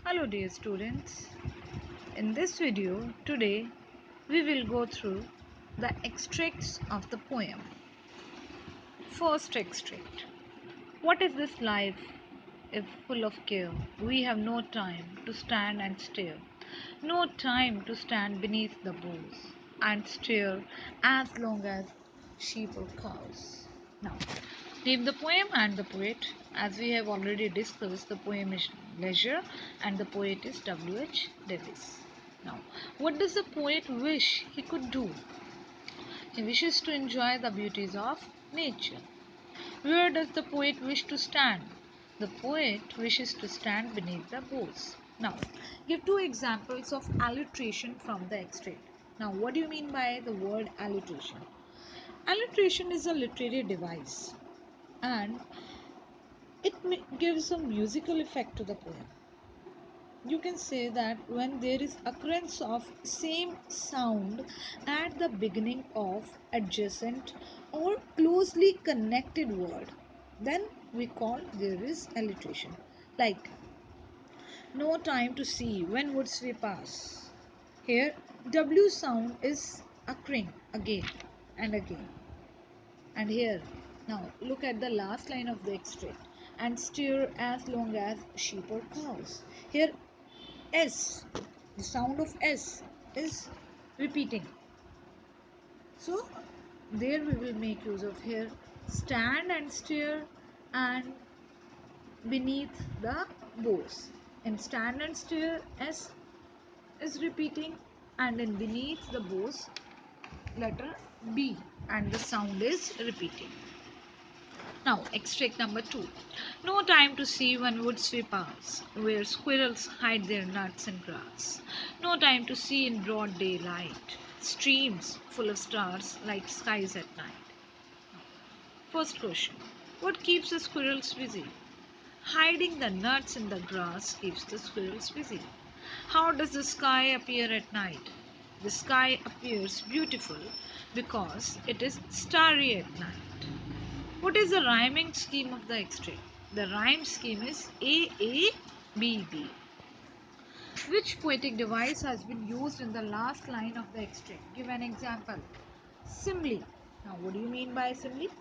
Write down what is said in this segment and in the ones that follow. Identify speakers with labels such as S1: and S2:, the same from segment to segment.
S1: Hello dear students. In this video today we will go through the extracts of the poem. First extract. What is this life if full of care? We have no time to stand and stare. No time to stand beneath the boughs and stare as long as sheep or cows. Now, name the poem and the poet. As we have already discussed, the poem is Leisure and the poet is W.H. Davis. Now, what does the poet wish he could do? He wishes to enjoy the beauties of nature. Where does the poet wish to stand? The poet wishes to stand beneath the boughs. Now, give two examples of alliteration from the extract. Now, what do you mean by the word alliteration? Alliteration is a literary device and it gives a musical effect to the poem. You can say that when there is occurrence of same sound at the beginning of adjacent or closely connected word, then we call there is alliteration. Like no time to see when woods we pass. Here W sound is occurring again and again. And here, now look at the last line of the extract. And steer as long as sheep or cows. Here, S, the sound of S is repeating. So, there we will make use of here stand and steer and beneath the boughs. In stand and steer, S is repeating, and in beneath the boughs, letter B, and the sound is repeating. Now, extract number 2. No time to see when woods we pass, where squirrels hide their nuts in grass. No time to see in broad daylight, streams full of stars like skies at night. First question. What keeps the squirrels busy? Hiding the nuts in the grass keeps the squirrels busy. How does the sky appear at night? The sky appears beautiful because it is starry at night. What is the rhyming scheme of the extract? The rhyme scheme is AABB. Which poetic device has been used in the last line of the extract? Give an example. Simile. Now, what do you mean by simile?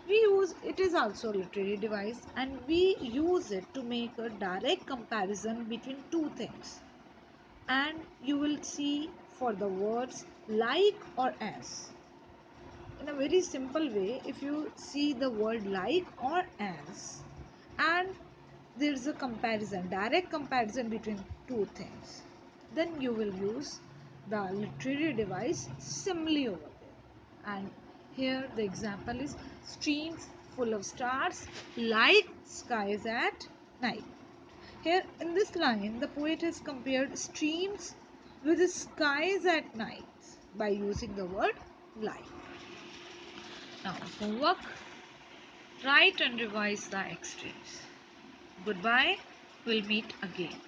S1: We use it is also a literary device and we use it to make a direct comparison between two things. And you will see for the words like or as. In a very simple way, if you see the word like or as and there is a comparison, direct comparison between two things, then you will use the literary device simile over there. And here the example is streams full of stars like skies at night. Here in this line, the poet has compared streams with the skies at night by using the word like. Now, homework. Write and revise the extras. Goodbye. We'll meet again.